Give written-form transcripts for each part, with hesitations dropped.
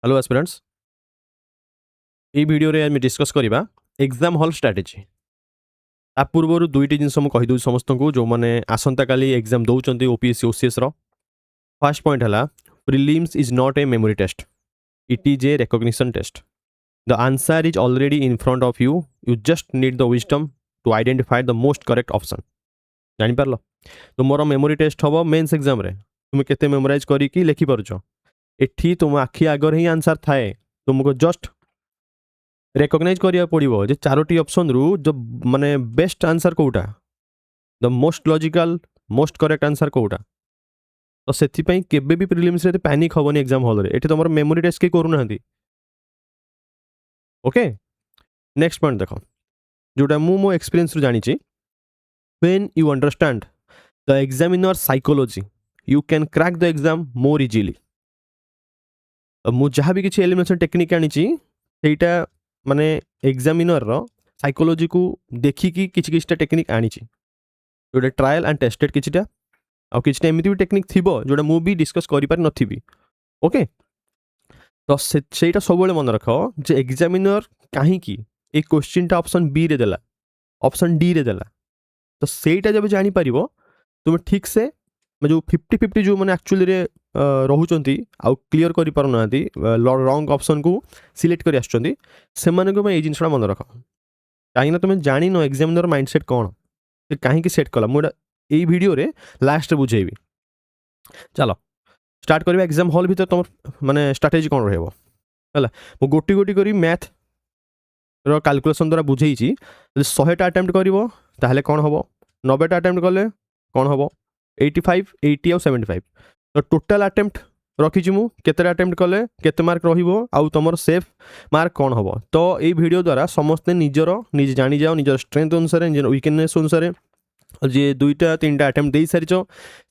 Hello aspirants ये video रे आम डिस्कस करवा एग्जाम हॉल स्ट्रैटेजी आ पूर्व दुईटी जिन कहीदे समस्त को जो मैंने आसंता काली एग्जाम दौरान ओपीएससी ओसीएस फर्स्ट पॉइंट है prelims is not a memory test it is a recognition test the answer is already in front of you you just need the wisdom to identify the most correct option जापर तुम memory test हम mains exam तुम केते memorise करके लिखिपार एठी तुम आखि आगर ही answer थाए तुमको जस्ट रेकग्नाइज करिया पड़ो जे चारोटी ऑप्शन रु जो माने बेस्ट आंसर कोटा the most logical most correct answer कोटा तो से केबे भी प्रिलिम्स रे पैनिक हबनी एग्जाम हॉल रे एठी तुम मेमोरी टेस्ट के करू नांती ओके नेक्स्ट पॉइंट देखो जोटा मो एक्सपीरियंस रु जानी ची when you understand the examiner psychology you can crack the exam more easily मु जहाँ भी किसी एलिमिनेशन टेक्निक आनी सेटा माने एग्जामिनर रो साइकोलॉजी को देखिकी किसी टेक्निक आनी जोटा ट्रायल एंड टेस्टेड किछिटा आ किछिटा एमिति भी टेक्निक थिबो जोटा मु भी डिस्कस करि पार नथिबी ओके तो सेटा सबले मन रख जे एग्जामिनर काहे की ए क्वेश्चन टा ऑप्शन बी रे देला ऑप्शन डी रे देला तो सेटा जब जानि परिबो तुम ठीक से जो 50-50 जो मैंने एक्चुअली रे रोचंती आउ क्लियर करि पार नांती रॉन्ग ऑप्शन को सिलेक्ट करि आछंती से माने को ए जिनसडा मन रख काहे ना तुम जानि नो एग्जामिनर माइंडसेट कोन से काहे की सेट कला मोडा ए वीडियो रे लास्ट रे बुझेबी चलो स्टार्ट करबा एग्जाम हॉल भीतर तुम माने स्ट्रेटजी कोन रहबो हला मो गोटी गोटी करी मैथ रो कैलकुलेशन द्वारा बुझेई छी 100 टा अटेम्प्ट करिवो ताहले कोन हबो 90 टा अटेम्प्ट करले कोन हबो 85 80 और 75 तो टोटाल अटेम्प्ट रखी मु केते अटेम्प्ट कले केते मार्क रहिबो आउ तुमर सेफ मार्क कौन हम तो ये वीडियो द्वारा समस्ते निजर निज जानी जाओ निजर स्ट्रेंथ अनुसार निजर वीकनेस अनुसार जे 2-3 अटेम्प्ट दे सारी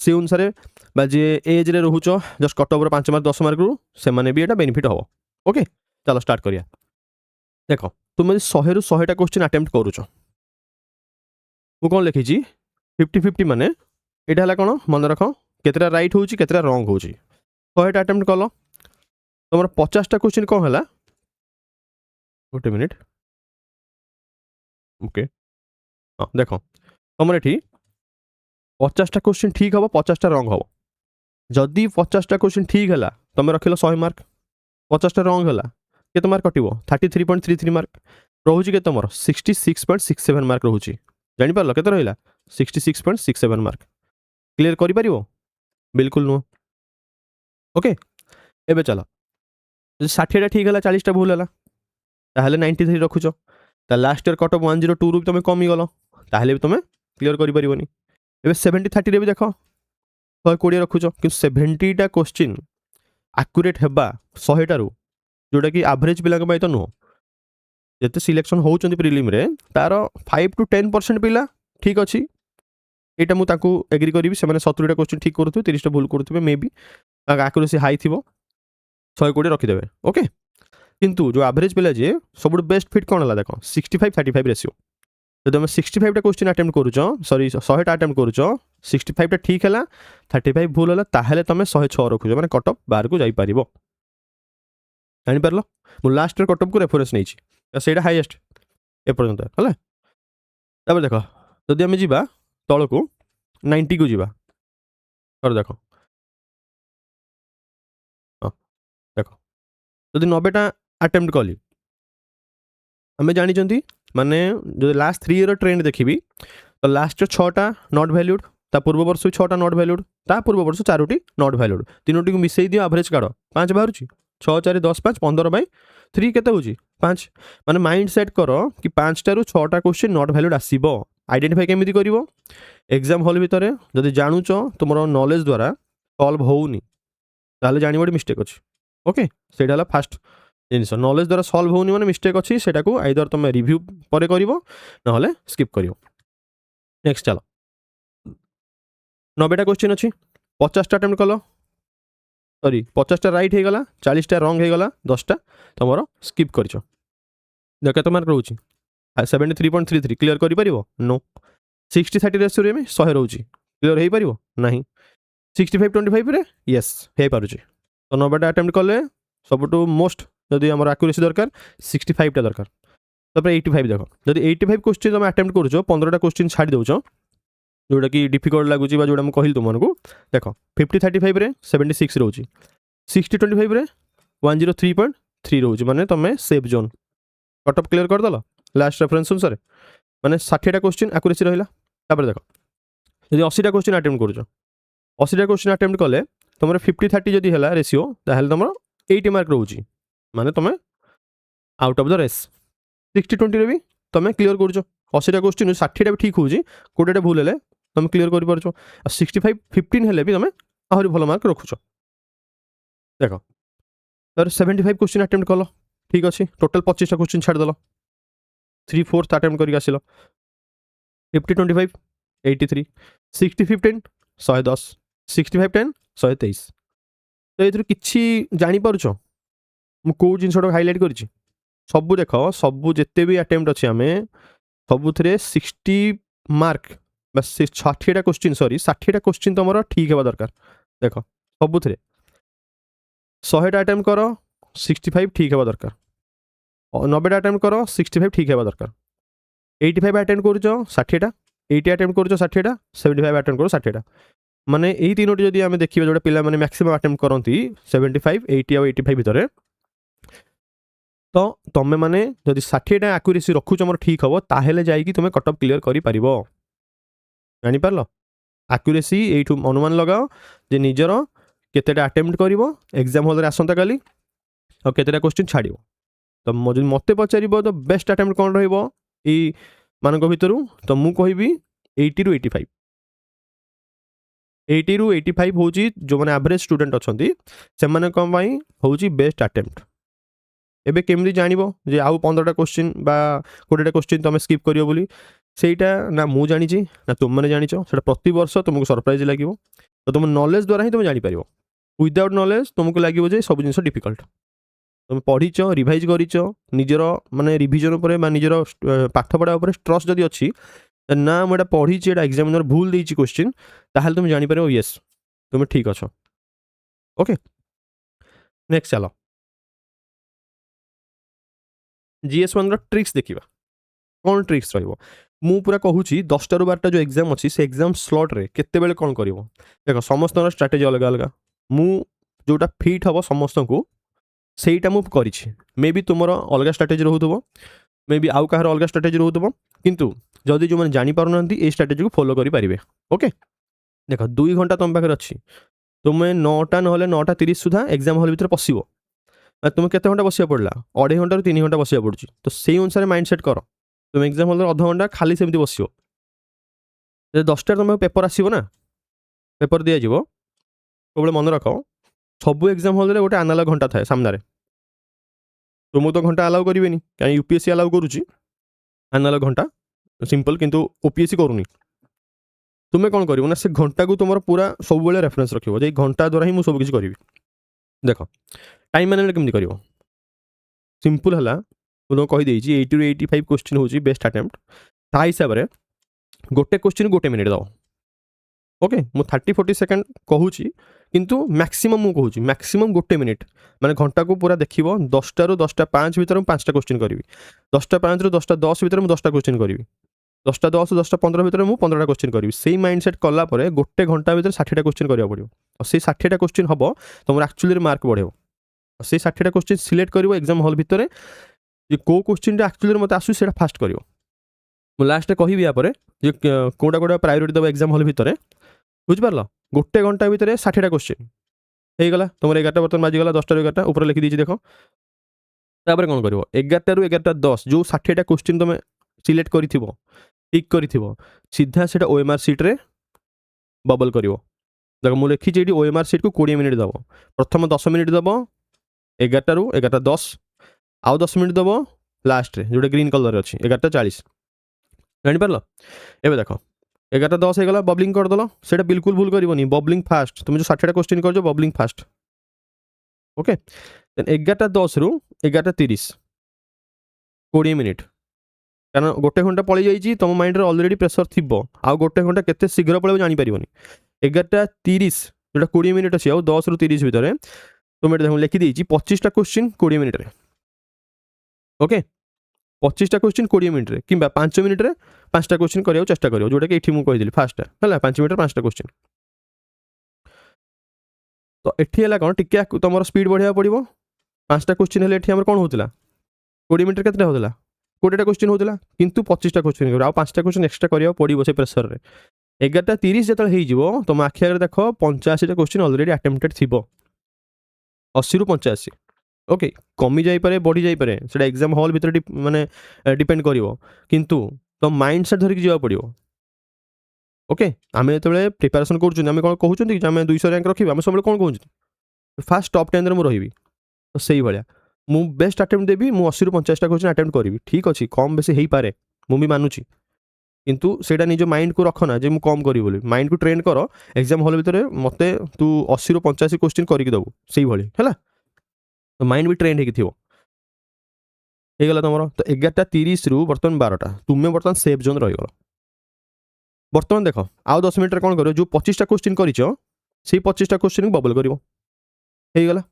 से अनुसार जे एज रे रोच just cut off 5 mark 10 mark रु से माने भी एटा बेनिफिट हम ओके चलो स्टार्ट करिया देख तुम 100 रु 100 टा क्वेश्चन अटेम्प्ट करूछ मु कोन लिखी 50-50 माने एटा हला कोन मन रख केतरा राइट होची केतरा रॉन्ग होची 100 टा अटेम्प्ट कलो तुमर 50 टा क्वेश्चन कोन हला गोटे मिनिट ओके हाँ देख तुम ये 50 टा क्वेश्चन ठीक हम 50 टा रॉन्ग हम जदि 50 टा क्वेश्चन ठीक है तुम रखिल 100 मार्क 50 टा रॉन्ग है केते मार्क कटिवो 33.33 मार्क रोची के तुम 66.67 मार्क रोची जानि पारलो केते रहिला 66.67 मार्क क्लियर करि परिवो बिल्कुल नुह ओके एबे चलो 60 टा ठीक है 40 टा भूल है ताहले 93 रखुच ता लास्ट ईयर कट ऑफ 102 रु तुम कमी गलो ताहले भी तुम क्लियर करि परिवनी एबे 70-30 रे भी देखो 120 रखुच कि 70 टा क्वेश्चन एक्यूरेट हेबा 100 टा रु जोटा कि एवरेज पिला के तो नुह जते सिलेक्शन होउचंदी प्रीलिम रे तार 5 to 10% पिला ठीक अछि एटा मु ताकू एग्री करिवि से माने 70 टा क्वेश्चन ठीक करथु 30 टा भूल करथु मे बी एक्यूरेसी हाई थिबो 120 रखि देबे ओके किंतु जो एवरेज पिला जे सबुड बेस्ट फिट कोन हला देखो 65-35 रेशियो तो तुम 65 टा क्वेश्चन अटेम्प्ट करूछ सॉरी 100 टा अटेम्प्ट करूछ 65 टा ठीक है 35 भूल है ताहले तुम 106 रखुछ माने कट ऑफ बाहर को जाई परिबो जानि परलो मु लास्ट रे कट ऑफ को रेफरेंस नै छी सेटा हाईएस्ट ए पर्यंत हला तब देखो जदि हम जीवा तळ को 90 को जीवा और देखो हां देखो जदि 90 टा अटेम्प्ट कली हमें जानी चंती माने जो लास्ट 3 ईयर ट्रेंड देखिबी तो लास्ट 6 टा नॉट वैल्यूड ता पूर्व वर्ष 6 टा नॉट वैल्यूड ता पूर्व वर्ष 4टी नॉट वैल्यूड तीनोटी को मिसई दियो एवरेज काढो 5 बाहरुची 6 4 10 5 15 बाई 3 केते होची 5 माने माइंड सेट करो कि 5 टा रु 6 टा क्वेश्चन नॉट वैल्यूड आसीबो आइडेंटिफाई केमिति करिवो एग्जाम हॉल भितरे जदि जानुच तुमरो नॉलेज द्वारा सॉल्व होउनी ताले जानिबो मिस्टेक अछि ओके सेटा हला फर्स्ट जिनिस नॉलेज द्वारा सॉल्व होउनी माने मिस्टेक अछि सेटा को आइदर तुम रिव्यू परे करिवो न होले स्किप करिवो नेक्स्ट चलो 90 टा क्वेश्चन अछि 50 टा अटेम्प्ट कलो सॉरी 50 टा राइट हे गला 40 टा रॉन्ग हे गला 10 टा तुमरो स्किप करछो देख केते मार्क रहउची 73.33 क्लियर करि परिवो नो 60-30 रेशियो रे में 100 रहउची क्लियर हे परिवो नाही 65-25 रे यस हे पारुची तो 90 टा अटेम्प्ट कले सबुठु मोस्ट जदि आम आक्यूरेसी दरकार 65टा दरकार तापर 85 देख जदि 85 क्वेश्चन तुम अटेम्प्ट करुच 15टा क्वेश्चन छाड़ी दौच जोटा कि डिफिकल्ट लगुच जोटा मुझे कहली तुमको देख 50-35 रे 76 रोचे 60-25 रे 103.3 रोचे माने तुम सेफ जोन कटअप क्लियर करदेल लास्ट रेफरेन्स अनुसार माने 60टा क्वेश्चन आक्यूरेसी रहा देख जदि 80टा क्वेश्चन अटेम्प्ट करुच 80टा क्वेश्चन अटेम्प्ट कले तुम 50-30 जदि है रेसीओ ताहले तुम 80 मार्क रोचे माने तुम आउट ऑफ द रेस 60-20 रे भी तुम क्लियर कर 80टा क्वेश्चन 60टा भी ठीक होची 20टा भूल है तुम क्लियर कर पारछ 65-15 हेले भी तुम आहरी भल मार्क रखुच देख तर 75 क्वेश्चन अटेम्प्ट कल ठीक अच्छे टोटाल 25टा क्वेश्चन छाड़देल 3/4 अटेम्प्ट करके आसिल 50-25 83 60-15 110 65-10 123 तो ये किसी जापर मु कौ जिनटा हाइलाइट कर सब देख सबू जिते भी अटेम्प्ट अच्छे आम सबुथ 60 मार्क बस 60टा क्वेश्चन सॉरी 60टा क्वेश्चन तुम ठीक है दरकार देख सबुथ 100टा अटेम्प्ट कर 65 ठीक है दरकार 90टा अटेम्प्ट कर 65 ठीक है दरकार 85 अटेम्प्ट कर 60टा 80 अटेम्प्ट कर 60टा 75 अटेम्प्ट कर 60टा माने यही तीनोटी जदि आम देखिए जोटा पिला माने मैक्सिमम अटेम्प्ट करती 75 80 और 85 भितर तो तुम मैंने जदि 60टा आक्यूरेसी रखुच मोर ठीक हम ताहेले जाइए तुम कटअप क्लियर कर जापर आक्यूरेसी ये अनुमान लगाओ जे निजर केतेटा अटेम्प्ट कर एग्जाम हॉल रे आसंता काली और केतेटा क्वेश्चन छाड़ तो मत पचार तो बेस्ट अटेम्प्ट कौन मान भर तो मुझे कहबी 80-85 80-85 हूँ जो मैंने एवरेज स्टूडेंट अच्छा से हूँ बेस्ट अटेम्प्ट एबे केमती जानिबो जे आउ 15टा क्वेश्चन बा 20टा क्वेश्चन तुम स्किप करियो बोली सेटा ना मु जानिची ना तुम मैंने जानिच सेटा प्रति वर्ष तुमको सरप्राइज लागिवो तो तुम नॉलेज द्वारा ही तुम जानि पारिबो विदाउट नॉलेज तुमको लागिवो जे सब जिनिस डिफिकल्ट तुम पढ़ीच रिवाइज करिच निजर माने रिविजन उपर बा निजर पाठ पढ़ा उपर ट्रस्ट जदि अछि ना मुझे पढ़ी एटा एग्जामिनर भूल देछि क्वेश्चन ताहाल तुम जानि पारिबो यस तुम ठीक अछ ओके नेक्स्ट चलो GS1 ट्रिक्स देखा कौन ट्रिक्स रु पूरा कहूँ 10टा ରୁ 12टा जो एग्जाम अच्छी से एग्जाम स्लॉट रे केते बेले कौन कर देख समस्त स्ट्राटेजी अलग अलग मु जोटा फिट हम समस्त को सेटा मु करिछि मे बी तुमर अलग स्ट्राटेजी रहउथबो मे बी आउ कहार अलग स्ट्राटेजी रहउथबो किंतु जदि जो मैंने जानी पारु नांती ए स्ट्राटेजी को फॉलो करि पारिबे ओके देख 2 घंटा तुम पाखे अच्छी तुम्हें 9टा ना 9:30 सुधा एग्जाम हॉल भीतर पशिबो तुम केते घंटा बसिया पड़ला 2.5 घंटा 3 घंटा बसिया पड़ुची तो से अनुसार माइंडसेट कर तुम एग्जाम हॉल अध घंटा खाली सेमती बसियो 10टा तुम पेपर आसो ना पेपर दि जाव सब मन रख सब एग्जाम हॉल रे गोटे एनालॉग घंटा थाए सामने तुमको तो घंटा अलाउ करेनि कहीं यूपीएससी अलाउ करुच्ची एनालॉग घंटा सिंपल किंतु ओपीएससी करूनी तुम्हें कौन कर से घंटा को तुम पूरा सब रेफरेन्स रखियो जे घंटा द्वारा ही मुझे सब किसी करी देख टाइम मैनेजमेंट केमती कर सिंपल है मुझे कहीदे 80-85 क्वेश्चन हूँ बेस्ट अटेम्प्ट ता हिसाब से गोटे क्वेश्चन 1 मिनिट दो ओके मु 30-40 सेकेंड कहूँ किंतु मैक्सिमम मु कहूँ मैक्सिमम 1 मिनिट माने घंटा को पूरा देख 10टा ରୁ 10:05 भितर 5टा क्वेश्चन करी 10:05 ରୁ 10:10 भितर 10टा क्वेश्चन करी 10:10 ରୁ 10:15 भितर 15टा क्वेश्चन करी से माइंडसेट कला परे 1 घंटा भितर 60टा क्वेश्चन करिया पड़ियो और से 60टा क्वेश्चन हम तुम एक्चुअली मार्क बढ़ेबो से 60टा क्वेश्चन सिलेक्ट करिवो एग्जाम हॉल भितर जे को क्वेश्चन एक्चुअली मत आसु सेटा फास्ट करिवो मु लास्ट कहबी या परे जे कोडा प्रायोरिटी दबो एग्जाम हॉल भितर बुझ पारलो 1 घंटा भितर 60टा क्वेश्चन हो गला तुम 11टा बर्तन बाजीगला 10टा ରୁ 11टा ऊपर लिखी दीजिए देख तापर कौन कर 11टा ରୁ 11:10 जो 60टा क्वेश्चन तुम सिलेक्ट करिथिबो टिक करिथिबो सीधा सेटा ओएमआर सीट रे बबल करिवो देख मु लिखी जे ओएमआर सीट को 20 मिनिट दबो प्रथम 10 मिनिट दबो 11टा ରୁ 11:10 आउ 10 मिनिट दबो लास्ट रे जोटा ग्रीन कलर रे अछि 11:40 जानि पारलो एबे देखो 11:10 हो गला बबलिंग करदेल से बिल्कुल भूल करनी बबलिंग फास्ट तुम जो 60टा क्वेश्चन कर बबलिंग फास्ट ओके 11:10 ରୁ 11:30 20 मिनिट कारण 1 घंटा पलि जाइए तुम माइंड ऑलरेडी प्रेशर थी आउ 1 घंटा केते शीघ्र पड़े जानी पारिबनी 11:30 जोटा 20 मिनिट अच्छी आउ 10 ରୁ 30 भितर तुम देखो लिखिदी 25टा क्वेश्चन 20 मिनिट रे ओके 25टा क्वेश्चन 20 मिनिट रे किंबा 5 मिनिट रे 5टा क्वेश्चन करिया चेष्टा करियो जोटा कि एठी मु कहि दिली फास्ट है 5 मिनिट 5टा क्वेश्चन तो एठी हला कोन टिके तुमर स्पीड बढ़िया पड़िबो 5टा क्वेश्चन हेले एठी हमर कोन होतला 20 मिनिट केतटा होतला 20टा क्वेश्चन होतला किंतु 25टा क्वेश्चन करियो आ 5टा क्वेश्चन एक्स्ट्रा करिया पड़िबो से प्रेशर रे 11:30 जतल हेई जिवो तुम आखि आगे देखो 85टा क्वेश्चन ऑलरेडी अटेम्प्टेड थिबो 80 रु 85 ओके कमी जाई पारे बढ़ी जाई पारे सेटा एग्जाम हॉल भीतर माने डिपेंड करिवो किंतु तो माइंड सेट धरिक जीवा पड़िवो ओके आमे जेतबेले प्रिपरेशन करूछन आमे कोन कहउछन कि आमे 200 रैंक रखिबा आमे सबले कोन कहउछन फास्ट टॉप 10 रे मु रहिबी तो सही भलिया मु बेस्ट अटेम्प्ट देबी मु 80 रु 50टा क्वेश्चन अटेम्प्ट करिवि ठीक अछि कम बेसी हेई पारे मु भी मानुची किंतु सेटा निज माइंड को रखना जे मु कम करी बोली माइंड को ट्रेन कर एग्जाम हॉल भीतर मते तू 80 रु 85 क्वेश्चन करिक दबु सही भली हैला तो माइंड भी ट्रेन हेकी थिबो हे गला तमरो तो 11:30 रु बर्तन 12टा तुमे बर्तन सेफ जोन रहि गलो बर्तमान देखो आउ 10 मिनिट रे कोन करियो जो 25टा क्वेश्चन करिचो सेही 25टा क्वेश्चन को बबल करिवो हे गला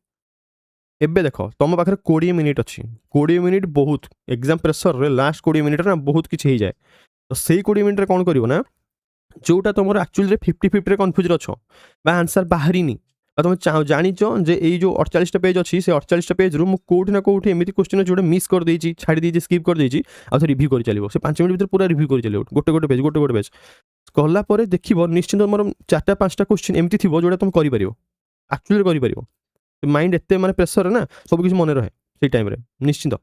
एबे देखो तुम पाखरे 20 मिनिट अछि 20 मिनिट बहुत एग्जाम प्रेशर रे लास्ट 20 मिनिट ना बहुत किछ हे जाय तो सेही 20 मिनिट रे कोन करिवो ना जोटा तुम एक्चुअली रे 50-50 रे कन्फ्यूज अछो बा आंसर बाहरिनी तुम जानिचो जे एई जो 48टा पेज अछि से 48टा पेज रु मु कोठी ना कोठी एमिति क्वेश्चन जोडे मिस कर देइची छाडी देइची स्किप कर देइची आ तो रिव्यू करि चलिबो से 5 मिनिट भीतर पूरा रिव्यू करि चलिबो गोटे पेज कहला परे देखिबो निश्चित मोर 4टा 5टा क्वेश्चन एमिति थिबो जोडा तुम करि परिबो एक्चुअली करि परिबो माइंड एते माने प्रेशर ना सब किछ मने रहे सेई टाइम रे निश्चित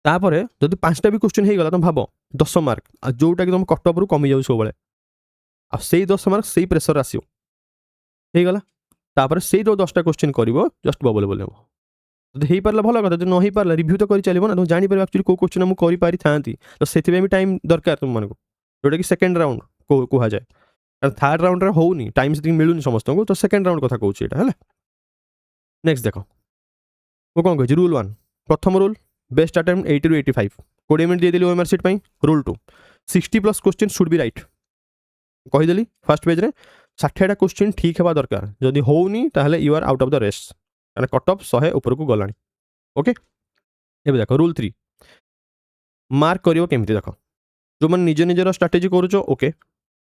तापरे जदि 5टा भी क्वेश्चन हे गला तुम भाबो 10 मार्क आ जोटा कि तुम कटअप रु कमी जाउ सब बेले आ सेई 10 मार्क सेई प्रेशर आसियो हे गला तापर से जो 10टा क्वेश्चन करिवो जस्ट बबल बोले जदि हेई परला भलो कथा जदि न हेई परला रिव्यू तो करि चलिबो ना तुम जानि परबो एक्चुअली को क्वेश्चन हम करि पारि थांती तो सेति भी टाइम दरकार तुम मानको जोटा कि सेकंड राउंड को कुहा जाय कारण थर्ड राउंड रे होउनी टाइम सेटिंग मिलुनी समस्त को तो सेकंड राउंड कथा कहउची एटा हला नेक्स्ट देखो वो कोन कहछि रूल 1 प्रथम रूल बेस्ट अटेम्प्ट 80 रु 85 20 मिनिट दे देली ओएमआर शीट पई rule 2 60 plus question should be right कहि देली फर्स्ट पेज रे 60टा क्वेश्चन ठीक हेबा दरकार जदि होउनी ताहले you are out of the race कारण कट ऑफ 100 ऊपर को गलानी ओके एबे देखो रूल 3 मार्क करियो केमति देखो जो मन निज निजर स्ट्रेटजी करूचो ओके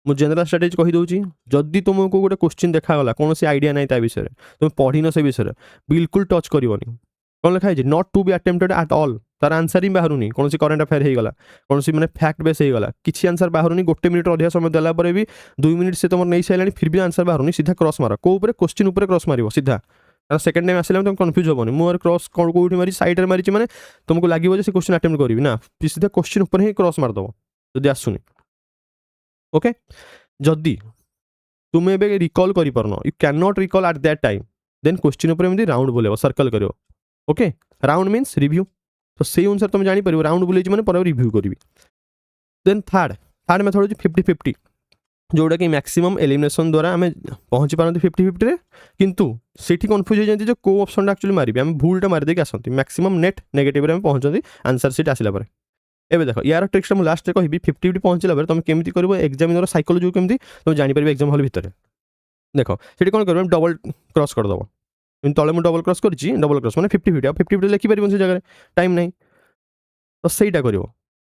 मु जनरल स्ट्रेटजी कहि दउची जदि तुमको गोटे क्वेश्चन देखा गला कोनोसी आइडिया नै ता विषय तुम पढिनो से विषय बिल्कुल टच करिवोनी कोन लिखा है not to be attempted at all तार आंसर ही बाहरुनी कोनोसी करंट अफेयर हे गला कोनोसी माने फैक्ट बेस हे गला किछि आंसर बाहरुनी गोटे मिनिट अधिक समय देला परे भी 2 मिनिट से तुम नै सैलानी फिर भी आंसर बाहरुनी सीधा क्रॉस मारो को ऊपर क्वेश्चन ऊपर क्रॉस मारिवो सीधा सेकंड टाइम आसिला तुम कंफ्यूज होबोनी मोर क्रॉस कोन कोठी मारी साइड रे मारिछि माने तुमको लागिवो जे से क्वेश्चन अटेम्प्ट करबी ना सीधा क्वेश्चन ऊपर ही क्रॉस मार दबो जदि आसुनी ओके जदि तुम एबे रिकॉल करि परनो you can not recall at that time then question ऊपर एमदी राउंड बोलेबो सर्कल करिवो ओके राउंड मीन्स रिव्यू तो से अनुसार तुम जानी परिबो राउंड बुलेछि माने पर रिव्यू करिवि देन थर्ड मेथड अछि 50-50 जोड़ा कि मैक्सिमम एलिमिनेशन द्वारा आम पहुँची पारती 50-50 रे किंतु सेठी कन्फ्यूज हो जाती जो को ऑप्शन एक्चुअली मारिबे आम भूलटा मारिदेक आसती मैक्सिमम नेट नेगेटिव रे पहुँचती आंसर सीट आसला पर एबे देखो यार ट्रिक्सटा मुझे लास्ट कहबी 50-50 पहुँचला तुम केमती कर एग्जामिनर साइकोलॉजी केमती तुम जापर एग्जाम हॉल भितर देखो से कौन कर डबल क्रॉस करदेव तले मुझे डबल क्रॉस कर डबल क्रॉस मैंने 50-50 आ 50-50 लिखिपार से जगह टाइम नहीं तो सहीटा कर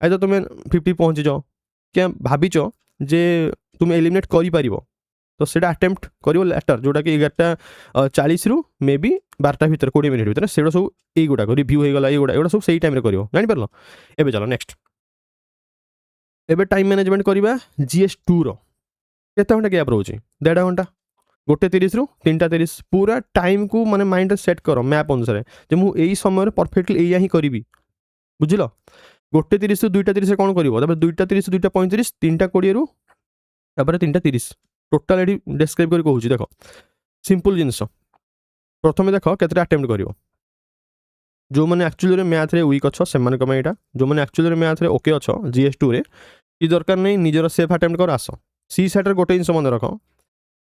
तो तुम 50 पहुँची जाओ क्या भाविच जे तुम एलिमिनेट कर तो सेटा अटेम्प्ट करिवो लेटर जोटा कि 11:40 रु मे बी 12टा भीतर 20 मिनिट भीतर सेटा सब एई गुडा रिव्यू हो गला एगुडा सब सही टाइम रे करिवो जानि परलो एबे चलो नेक्स्ट एबे टाइम मैनेजमेंट करबा GS2 रो केते घंटा गैप रहउची 1.5 घंटा 1:30 रु 3:30 पूरा टाइम को माने माइंड सेट करो मैप अनुसार जे मु एई समय रे परफेक्टली एया ही करबी बुझिलो 1:30 रु 2:30 रे कोन करिवो तबे 2:30 रु 2:35 3:20 रु तबे 3:30 टोटाल एडी डिस्क्राइब कर कहूची देखो सिंपल जिंस प्रथम देखो केतरा अटेम्प्ट करिवो जो मैंने एक्चुअली रे मैथ रे वीक अच्छो से माने कम एटा जो मैंने एक्चुअली रे मैथ रे ओके अच्छो GS2 रे ई दरकार नहीं निजर सेफ अटेम्प्ट कर आसो सी सेट रे गोटे जिंस मन रख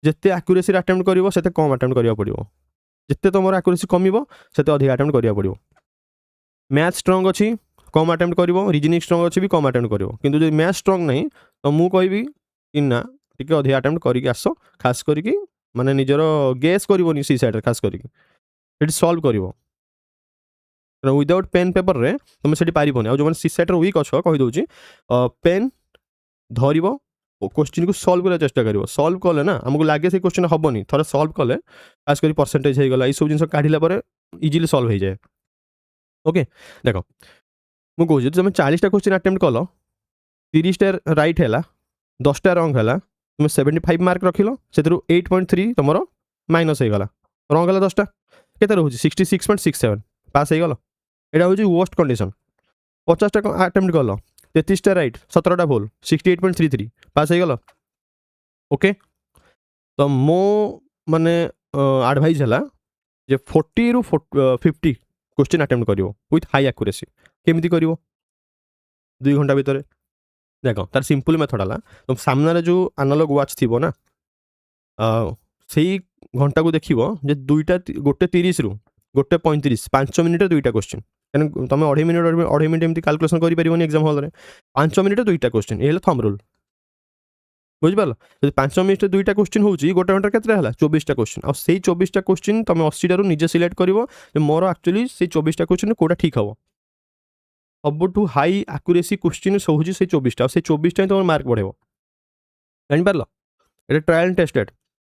जिते एक्यूरेसी रे अटेम्प्ट करिवो सेते कम अटेम्प्ट करिया पड़िवो जिते तुमर एक्यूरेसी कमिवो सेते अधिक अटेम्प्ट करिया पड़िवो मैथ स्ट्रांग अछि कम अटेम्प्ट करिवो रीजनिंग स्ट्रांग अछि भी कम अटेम्प्ट करिवो किंतु जो मैथ स्ट्रांग नहीं तो मु कहबी कि ना टिके अधिक अटेम्प्ट करिक आसो खास करिक माने निजर गेस करिवोनी सी सेट रे खास करिक ସେଠି ସଲ୍ଭ କରିବ। ୱିଦାଉଟ୍ ପେନ୍ ପେପରରେ ତୁମେ ସେଠି ପାରିବନି। ଆଉ ଯେଉଁମାନେ ସିସାଇଟ୍ରେ ୱିକ୍ ଅଛ କହିଦେଉଛି, ପେନ୍ ଧରିବ ଓ କୋଶ୍ଚିନ୍କୁ ସଲ୍ଭ କରିବାକୁ ଚେଷ୍ଟା କରିବ। ସଲ୍ଭ କଲେ ନା ଆମକୁ ଲାଗେ ସେଇ କୋଶ୍ଚିନ୍ ହେବନି, ଥରେ ସଲ୍ଭ କଲେ ଖାସ୍ କରି ପରସେଣ୍ଟେଜ୍ ହେଇଗଲା ଏଇସବୁ ଜିନିଷ କାଢ଼ିଲା ପରେ ଇଜିଲି ସଲ୍ଭ ହେଇଯାଏ। ଓକେ, ଦେଖ ମୁଁ କହୁଛି ଯଦି ତୁମେ 40ଟା କୋଶ୍ଚିନ୍ ଆଟେମ୍ପ୍ଟ କଲ, 30ଟା ରାଇଟ୍ ହେଲା, 10ଟା ରଙ୍ଗ ହେଲା, ତୁମେ 75 ମାର୍କ ରଖିଲ, ସେଥିରୁ 8.3 ତୁମର ମାଇନସ୍ ହେଇଗଲା, ରଙ୍ଗ ହେଲା 10ଟା, କେତେ ରହୁଛି 66.67, ପାସ୍ ହେଇଗଲ। ଏଇଟା ହେଉଛି ୱର୍ଷ୍ଟ କଣ୍ଡିସନ୍। 50ଟା ଆଟେମ୍ପ୍ଟ କଲ, 33ଟା ରାଇଟ୍, 17ଟା ଭୁଲ, 68.33, ପାସ୍ ହେଇଗଲ। ଓକେ, ତ ମୋ ମାନେ ଆଡ଼ଭାଇଜ୍ ହେଲା ଯେ 40ରୁ 50 କୋଶ୍ଚିନ୍ ଆଟେମ୍ପ୍ଟ କରିବ ୱିଥ୍ ହାଇ ଆକ୍ୟୁରେସି। କେମିତି କରିବ? 2 ଘଣ୍ଟା ଭିତରେ। ଦେଖ ତାର ସିମ୍ପଲ୍ ମେଥଡ଼ ହେଲା, ତୁମ ସାମ୍ନାରେ ଯେଉଁ ଆନାଲଗ୍ ୱାଚ୍ ଥିବ ନା, ସେଇ ଘଣ୍ଟାକୁ ଦେଖିବ ଯେ 1:30ରୁ 1:35, 5 ମିନିଟ୍ରେ 2ଟା କୋଶ୍ଚିନ୍। କାରଣ ତୁମେ 2.5 ମିନିଟ୍ ଏମିତି କାଲକୁଲେସନ୍ କରିପାରିବନି ଏକ୍ଜାମ୍ ହଲ୍ରେ। 5 ମିନିଟ୍ରେ 2ଟା କୋଶ୍ଚିନ୍, ଏ ହେଲା ଥମ୍ବ ରୁଲ୍। ବୁଝିପାରିଲ? ଯଦି 5 ମିନିଟ୍ରେ 2ଟା କୋଶ୍ଚିନ୍ ହେଉଛି, 1 ଘଣ୍ଟାରେ କେତେଟା ହେଲା? 24ଟା କୋଶ୍ଚିନ୍। ଆଉ ସେଇ 24ଟା କୋଶ୍ଚିନ୍ ତୁମେ 80ଟାରୁ ନିଜେ ସିଲେକ୍ଟ କରିବ ଯେ ମୋର ଆକ୍ଚୁଆଲି ସେଇ 24ଟା କୋଶ୍ଚିନ୍ କେଉଁଟା ଠିକ୍ ହେବ। ସବୁଠୁ ହାଇ ଆକ୍ୟୁରେସି କୋଶ୍ଚିନ୍ ହେଉଛି ସେଇ 24ଟା, ଆଉ ସେଇ 24ଟା ହିଁ ତୁମର ମାର୍କ ବଢ଼େଇବ। ଜାଣିପାରିଲ? এটা ট্রায়াল এন্ড টেস্টেড।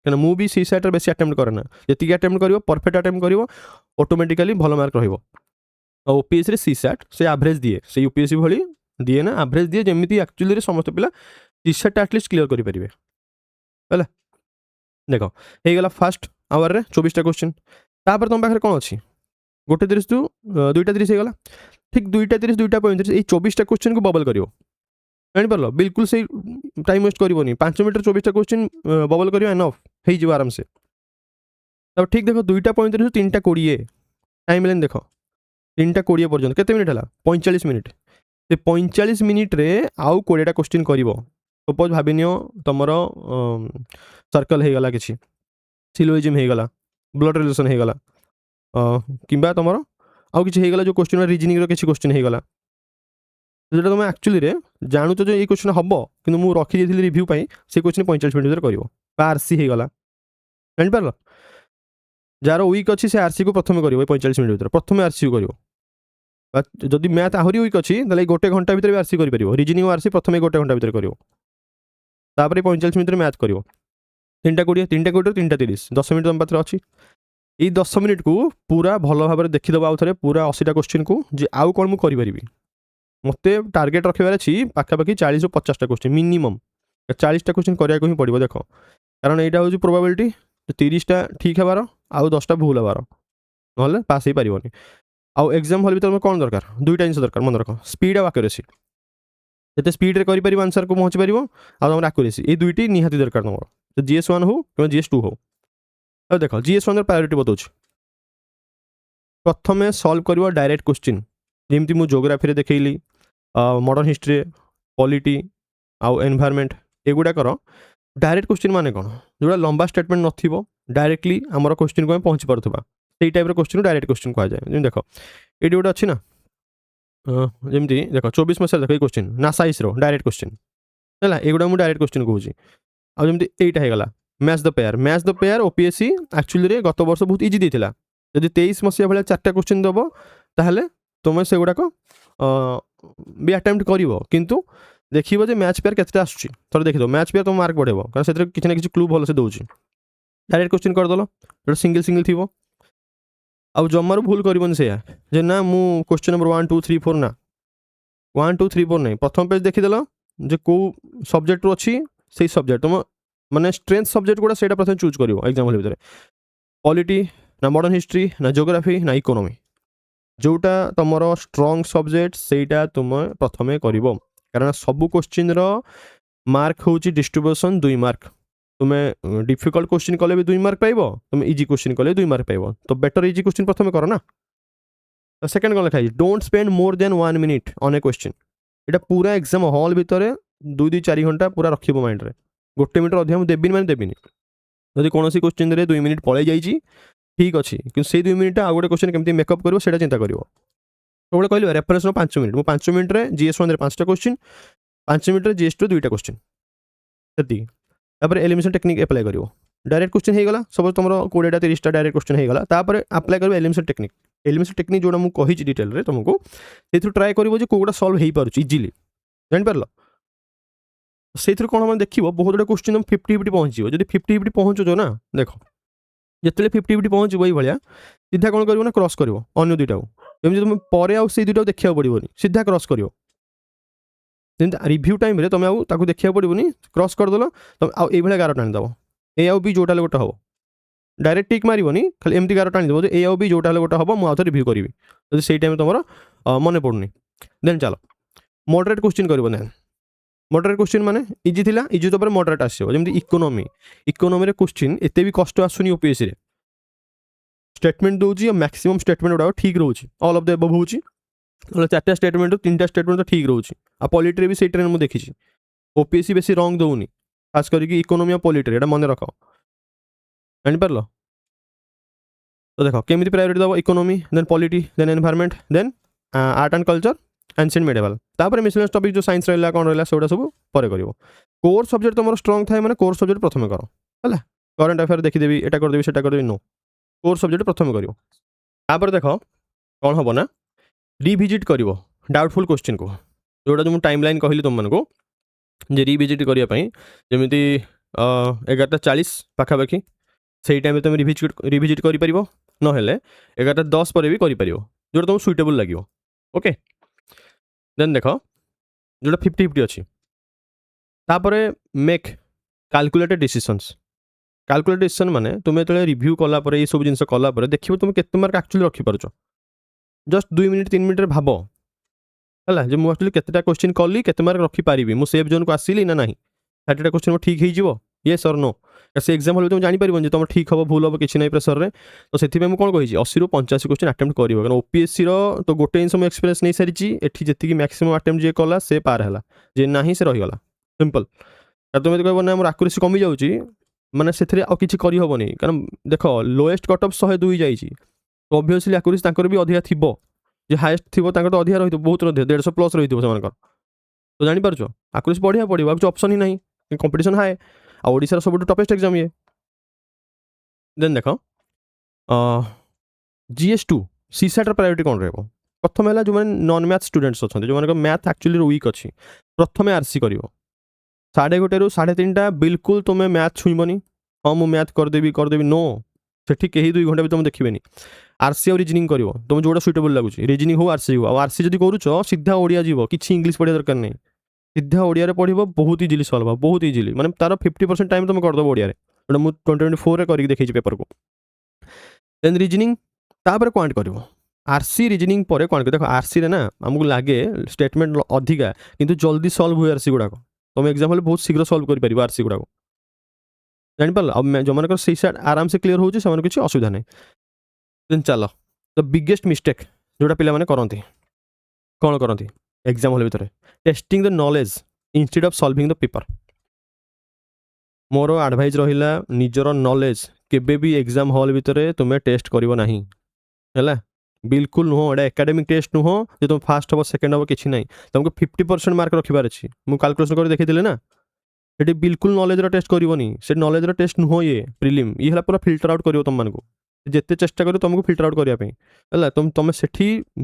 କାରଣ ମୁଁ ବି ସିସାଇଟ୍ରେ ବେଶୀ ଆଟେମ୍ପ୍ଟ କରେ ନା, ଯେତିକି ଆଟେମ୍ପ୍ଟ କରିବ ପରଫେକ୍ଟ ଆଟେମ୍ପ୍ଟ କରିବ, ଅଟୋମେଟିକାଲି ଭଲ ମାର୍କ ରହିବ। ଆଉ ଓପିଏସ୍ସିରେ ସିସାଟ୍ ସେ ଆଭରେଜ୍ ଦିଏ, ସେ ୟୁପିଏସ୍ସି ଭଳି ଦିଏ ନା, ଆଭରେଜ୍ ଦିଏ, ଯେମିତି ଆକ୍ଚୁଆଲିରେ ସମସ୍ତ ପିଲା ସିସାଟ୍ଟା ଆଟଲିଷ୍ଟ କ୍ଲିୟର କରିପାରିବେ। ହେଲା, ଦେଖ ହେଇଗଲା ଫାର୍ଷ୍ଟ ଆୱାରରେ 24ଟା କୋଶ୍ଚିନ୍। ତାପରେ ତୁମ ପାଖରେ କ'ଣ ଅଛି? 1:30ରୁ 2:30 ହେଇଗଲା, ଠିକ୍ 2:30, 2:35 ଏଇ 24ଟା କୋଶ୍ଚିନ୍କୁ ବବଲ୍ କରିବ। ଜାଣିପାରିଲ? ବିଲକୁଲ ସେଇ ଟାଇମ୍ ୱେଷ୍ଟ କରିବନି। 5 ମିନିଟ୍ରେ 24ଟା କୋଶ୍ଚିନ୍ ବବଲ୍ କରିବ, ଏନଫ୍ ହେଇଯିବ ଆରାମସେ। ତାପରେ ଠିକ୍ ଦେଖ 2:35ରୁ 3:20 ଟାଇମ୍ ଲାଇନ୍ ଦେଖ, 3:20 ପର୍ଯ୍ୟନ୍ତ କେତେ ମିନିଟ୍ ହେଲା? 45 ମିନିଟ୍। ସେ 45 ମିନିଟ୍ରେ ଆଉ 20ଟା କୋଶ୍ଚିନ୍ କରିବ। ସପୋଜ୍ ଭାବିନିଅ ତୁମର ସର୍କଲ୍ ହେଇଗଲା, କିଛି ସିଲୋଜିମ୍ ହେଇଗଲା, ବ୍ଲଡ୍ ରିଲେସନ୍ ହେଇଗଲା, କିମ୍ବା ତୁମର ଆଉ କିଛି ହେଇଗଲା, ଯେଉଁ କୋଶ୍ଚିନ୍ ରିଜନିଂର କିଛି କୋଶ୍ଚିନ୍ ହେଇଗଲା, যেটা তুমি ଆକ୍ଚୁଆଲିରେ ଜାଣୁଛ ଯେ ଏଇ କୋଶ୍ଚିନ୍ ହେବ, କିନ୍ତୁ ମୁଁ ରଖିଦେଇଥିଲି ରିଭ୍ୟୁ ପାଇଁ, ସେଇ କୋଶ୍ଚିନ୍ 45 ମିନିଟ୍ ଭିତରେ କରିବ। ବା ଆର୍ସି ହେଇଗଲା, ଜାଣିପାରିଲ? ଯାହାର ୱିକ୍ ଅଛି ସେ ଆର୍ସିକୁ ପ୍ରଥମେ କରିବ, ଏଇ 45 ମିନିଟ୍ ଭିତରେ ପ୍ରଥମେ ଆର୍ସିକୁ କରିବ। ଯଦି ମ୍ୟାଥ୍ ଆହୁରି ୱିକ୍ ଅଛି ତାହେଲେ 1 ଘଣ୍ଟା ଭିତରେ ବି ଆର୍ସି କରିପାରିବ। ରିଜନିଂ ଆର୍ସି ପ୍ରଥମେ 1 ଘଣ୍ଟା ଭିତରେ କରିବ, ତାପରେ 45 ମିନିଟ୍ରେ ମ୍ୟାଥ୍ କରିବ। 3:20, 3:20ରୁ 3:30, 10 ମିନିଟ୍ ତୁମ ପାଖରେ ଅଛି। ଏଇ 10 ମିନିଟ୍କୁ ପୁରା ଭଲ ଭାବରେ ଦେଖିଦେବ ଆଉ ଥରେ, ପୁରା 80ଟା କୋଶ୍ଚିନ୍କୁ, ଯେ ଆଉ କ'ଣ ମୁଁ କରିପାରିବି। ମୋତେ ଟାର୍ଗେଟ୍ ରଖିବାର ଅଛି ପାଖାପାଖି 40ରୁ 50ଟା କୋଶ୍ଚିନ୍ ମିନିମମ୍। 40ଟା କୋଶ୍ଚିନ୍ କରିବାକୁ ହିଁ ପଡ଼ିବ। ଦେଖ, କାରଣ ଏଇଟା ହେଉଛି ପ୍ରୋବାବିଲିଟି 30ଟା ଠିକ୍ ହେବାର ଆଉ 10ଟା ଭୁଲ ହେବାର, ନହେଲେ ପାସ୍ ହେଇପାରିବନି। ଆଉ ଏକ୍ଜାମ୍ ହଲ୍ ଭିତରେ ତୁମର କ'ଣ ଦରକାର? 2ଟା ଜିନିଷ ଦରକାର, ମନେ ରଖ, ସ୍ପିଡ୍ ଆଉ ଆକ୍ୟୁରେସି। ଯେତେ ସ୍ପିଡ଼୍ରେ କରିପାରିବ ଆନ୍ସର୍କୁ ପହଞ୍ଚି ପାରିବ, ଆଉ ତୁମର ଆକ୍ୟୁରେସି, ଏଇ 2ଟି ନିହାତି ଦରକାର ତୁମର, GS1 ହେଉ କିମ୍ବା GS2 ହେଉ। ଆଉ ଦେଖ GS1ର ପ୍ରାୟୋରିଟି ବତାଉଛି। ପ୍ରଥମେ ସଲ୍ଭ କରିବ ଡାଇରେକ୍ଟ କୋଶ୍ଚିନ୍, ଯେମିତି ମୁଁ ଜିଓଗ୍ରାଫିରେ ଦେଖେଇଲି, ମଡ଼ର୍ଣ୍ଣ ହିଷ୍ଟ୍ରି, ପଲିଟି ଆଉ ଏନଭାୟରମେଣ୍ଟ, ଏଗୁଡ଼ାକର ଡାଇରେକ୍ଟ କୋଶ୍ଚିନ୍ ମାନେ କ'ଣ? ଯେଉଁଟା ଲମ୍ବା ଷ୍ଟେଟମେଣ୍ଟ ନଥିବ, ଡାଇରେକ୍ଟଲି ଆମର କୋଶ୍ଚିନ୍କୁ ଆମେ ପହଞ୍ଚି ପାରୁଥିବା, ସେଇ ଟାଇପ୍ର କୋଶ୍ଚିନ୍କୁ ଡାଇରେକ୍ଟ କୋଶ୍ଚିନ୍ କୁହାଯାଏ। ଯେମିତି ଦେଖ ଏଇଠି ଗୋଟେ ଅଛି ନା, ଯେମିତି ଦେଖ 24 ମସିହାରେ ଦେଖ ଏଇ question, NASA ISRO direct question ହେଲା, ଏଗୁଡ଼ା ମୁଁ ଡାଇରେକ୍ଟ କୋଶ୍ଚିନ୍ କହୁଛି। ଆଉ ଯେମିତି ଏଇଟା ହେଇଗଲା ମ୍ୟାଚ୍ ଦ ପେୟାର। ମ୍ୟାଚ୍ ଦ ପେୟାର ଓପିଏସ୍ସି ଆକ୍ଚୁଆଲିରେ ଗତ ବର୍ଷ ବହୁତ ଇଜି ଦେଇଥିଲା। ଯଦି 23 ମସିହା ଭଳିଆ 4ଟା କୋଶ୍ଚିନ୍ ଦେବ, ତାହେଲେ ତୁମେ ସେଗୁଡ଼ାକ ବି ଆଟେମ୍ପ୍ଟ କରିବ, କିନ୍ତୁ ଦେଖିବ ଯେ ମ୍ୟାଚ୍ ପେୟାର କେତେଟା ଆସୁଛି। ଥରେ ଦେଖିଦେବ ମ୍ୟାଚ୍ ପେୟାର ତୁମ ମାର୍କ ବଢ଼େଇବ, କାରଣ ସେଥିରେ କିଛି ନା କିଛି କ୍ଲୁ ଭଲସେ ଦେଉଛି। ଡାଇରେକ୍ଟ କୋଶ୍ଚିନ୍ କରିଦେଲ, ଯେଉଁଟା ସିଙ୍ଗିଲ୍ ଥିବ, ଆଉ ଜମାରୁ ଭୁଲ କରିବନି ସେଇଆ ଯେ ନା ମୁଁ କୋଶ୍ଚିନ୍ ନମ୍ବର 1 2 3 4 ନା, 1 2 3 4 ନାହିଁ। ପ୍ରଥମ ପେଜ୍ ଦେଖିଦେଲ ଯେ କେଉଁ ସବଜେକ୍ଟରୁ ଅଛି, ସେଇ ସବଜେକ୍ଟ ତୁମ ମାନେ ଷ୍ଟ୍ରେନ୍ଥ ସବଜେକ୍ଟ ଗୁଡ଼ା ସେଇଟା ପ୍ରଥମେ ଚୁଜ୍ କରିବ। ଏକ୍ଜାମ୍ ହଲ୍ ଭିତରେ ପଲିଟି ନା ମଡ଼ର୍ଣ୍ଣ ହିଷ୍ଟ୍ରି ନା ଜିଓଗ୍ରାଫି ନା ଇକୋନୋମି, ଯେଉଁଟା ତୁମର ଷ୍ଟ୍ରଙ୍ଗ ସବଜେକ୍ଟ ସେଇଟା ତୁମେ ପ୍ରଥମେ କରିବ। କାରଣ ସବୁ କୋଶ୍ଚିନ୍ର ମାର୍କ ହେଉଛି ଡିଷ୍ଟ୍ରିବ୍ୟୁସନ୍ 2 ମାର୍କ। ତୁମେ ଡିଫିକଲ୍ଟ କୋଶ୍ଚିନ୍ କଲେ ବି 2 ମାର୍କ ପାଇବ, ତୁମେ ଇଜି କୋଶ୍ଚିନ୍ କଲେ 2 ମାର୍କ ପାଇବ। ତ ବେଟର୍ ଇଜି କୋଶ୍ଚିନ୍ ପ୍ରଥମେ କର ନା। ସେକେଣ୍ଡ କ'ଣ ଲେଖା ହେଇଛି? Don't spend more than 1 minute on a question. এটা পুরা এক্সাম হল ভিতরে 2-4 ঘন্টা পুরা রখিব মাইন্ডরে। 1 মিনিট ଅଧିକା ମୁଁ ଦେବିନି ମାନେ ଦେବିନି। ଯଦି କୌଣସି କୋଶ୍ଚିନ୍ରେ 2 ମିନିଟ୍ ପଳେଇ ଯାଇଛି ଠିକ୍ ଅଛି, କିନ୍ତୁ ସେଇ 2 ମିନିଟ୍ ଆଉ ଗୋଟେ କୋଶ୍ଚିନ୍ କେମିତି ମେକଅପ୍ କରିବ ସେଇଟା ଚିନ୍ତା କରିବ। ସବୁବେଳେ କହିଲି ରେଫରେନ୍ସର 5 ମିନିଟ୍, ମୁଁ 5 ମିନିଟ୍ରେ GS1ରେ 5ଟା କୋଶ୍ଚିନ୍, 5 ମିନିଟ୍ରେ GS2 2ଟା କୋଶ୍ଚିନ୍, ସେତିକି। ତାପରେ ଏଲିମିନେସନ୍ ଟେକ୍ନିକ୍ ଆପ୍ଲାଏ କରିବ। डायरेक्ट क्वेश्चन हो गला सपोज तुम 20टा 30टा डायरेक्ट क्वेश्चन हो गला तापर अप्लाई कर एलिमेंट्स टेक्निक जोड़ा मुझे कही डिटेल रे तुमको से ट्राए कर कौटा सल्व हो पार इजिली जापर से कौन मैंने देख बहुत गुड़ा क्वेश्चन तुम 50-50 पहुँचो जब 50-50 पहुँचुच ना देख जिते 50-50 पहुँचो ये सीधा कौन कर क्रॉस कर अन्य दुईटा जमी तुम पर से दुईटा देखा पड़ोनी सीधा क्रॉस कर रिव्यू टाइम तुम आउ देखा पड़ोनी क्रॉस करदेल तुम आउ ये 11 टाणीदेव ए आउ बी जोटा गोटे हम डायरेक्ट टिक मारनी खाली एमती 11 टाणीदेव जो ए आउ बी जोटा गोटे हम मुझे रिव्यू करी जब से टाइम तुम मन पड़ुनी देन चलो मॉडरेट क्वेश्चन कर मॉडरेट क्वेश्चन माने इजी थिला इजी तो मॉडरेट आसो जमी इकोनॉमी क्वेश्चन एत भी कष्ट आसुनी यूपीएससी रे स्टेटमेंट दूसरी मैक्सिमम स्टेटमेंट गुड़ा ठीक रोचे ऑल ऑफ द एबव होची 4टा स्टेटमेंट 3टा स्टेटमेंट तो ठीक रोचे आ पॉलिटी भी से ट्रेन मुझे देखी ओपीएससी बेसी रंग दौनी खास करके इकोनॉमी और पॉलिटी एटा मन रख जापर तो देख केमी प्रायोरिटी दब economy then polity then environment then art and culture ancient medieval तापर मिसलेनियस टॉपिक जो साइंस रहा कौन रहा से सब पर कर कोर सब्जेक्ट तुम स्ट्रंग थाए मैंने कोर सब्जेक्ट प्रथम कर है करंट अफेयर देखीदेवी एटा करदेवी सेटा करदेवी नो कोर सब्जेक्ट प्रथम कर देख कौन हम ना रिविजिट कर डाउटफुल क्वेश्चन को जोटा जो मुझे टाइमलाइन कहली तुमको जे रिविजिट करने जमी 11:40 पाखापाखि से टाइम तुम रिविजिट कर ना 11:10 पर भी कर जोटा तुमको सुइटेबल लगे ओके देन देख जोटा 50-50 अच्छी तापर मेक कैलकुलेटेड डिसीजन माने तुम्हें जो रिव्यू कलापर ये सब जिन कलापर देखिए तुम केते मार्क एक्चुअली रखिपार जस्ट 2 मिनिट 3 मिनट भाव है जो मुझे केतेटा क्वेश्चन कली केते मार्क रखिपारि मु सेफ जोन को आसिली ना नहीं 30टा क्वेश्चन ठीक हो येस और नो से एग्जाम हल तुम जापर तुम ठीक हम भूल हम किसी ना प्रेसर में तो से कौन कही 80 ରୁ 85 क्वेश्चन अटेम्प्ट कर कारण ओपीएससी तो गोटे जिन मुझे एक्सपीरियंस नहीं सारी एटी जी मैक्सिमम अटेम्प्ट जी कला से पार है जे ना से रहीगला सिंपल तुम कह ना मोर आकुरेसी कमी जाऊँगी माने से किसी करहबनी कारण देख लोएस्ट कट ऑफ 102 जाइए तो ऑब्वियसली आकुरेसी भी अधिका थी जो हाएस्ट थी तो अधिका रही बहुत 150+ रही से तो जापर आकुरेसी बढ़िया पड़ो कुछ ऑप्शन ही नहीं कंपटीशन हाए आशार सब टॉपेस्ट एग्जाम ये देन देख GS2 सीसैटर प्रायोरिटी कौन रहा प्रथम है जो नॉन मैथ स्टूडेंट्स अच्छा जो मैथ एक्चुअली वीक अच्छी प्रथम आरसी कर 1:30 ରୁ 3:30 बिल्कुल तुम्हें मैथ छुईबनी हाँ मुझे मैथ करदेवी नो से कहीं 2 घंटा भी तुम देखिए आरसी और रिजनिंग कर तुम जोड़ा सुइटेबल लगुच रिजनिंग हो आरसी हो आरसी जब करुच सीधा ओडिया जीव कि इंग्लिश पढ़ा दरकार नहीं सीधा ओडिया पढ़ बहुत इजिली सल्व हो बहुत इजिली माने तार 50% टाइम तुम करदेव ओडिया जोटा मुझे 2024 करके देखी पेपर को देन रिजनिंग तापर क्वांट कर आरसी रिजनिंग पर क्वांट देख आरसी रे ना आमको लगे स्टेटमेंट अधिका किंतु जल्दी सल्व हुए आरसी गुड़ाक तुम एग्जाम हल बहुत शीघ्र सल्व कर आरसी गुड़ाक जापर अब जो मन से आराम से क्लीयर होची से किसी असुविधा नहीं देन चल द बिगेस्ट मिस्टेक जोटा पिला माने करती कौन करती एग्जाम हल भितर testing the knowledge instead of solving the paper more advice रहिला निजर नॉलेज केबे भी एग्जाम हॉल भितर तुम्हें टेस्ट करिवो नहीं है बिल्कुल नुह एटा एकेडमिक टेस्ट नुह जो तुम फास्ट हम सेकेंड हम किसी ना तुमको 50% मार्क रखिबार अच्छी मुझे कैलकुलेशन कर देखी ना ये बिल्कुल नॉलेज टेस्ट करनी से नॉलेज टेस्ट नुह ये प्रिलिम ये पूरा फिल्टर आउट कर तुम मानक जिते चेष्टा कर तुमको फिल्टर आउट करने है तुम से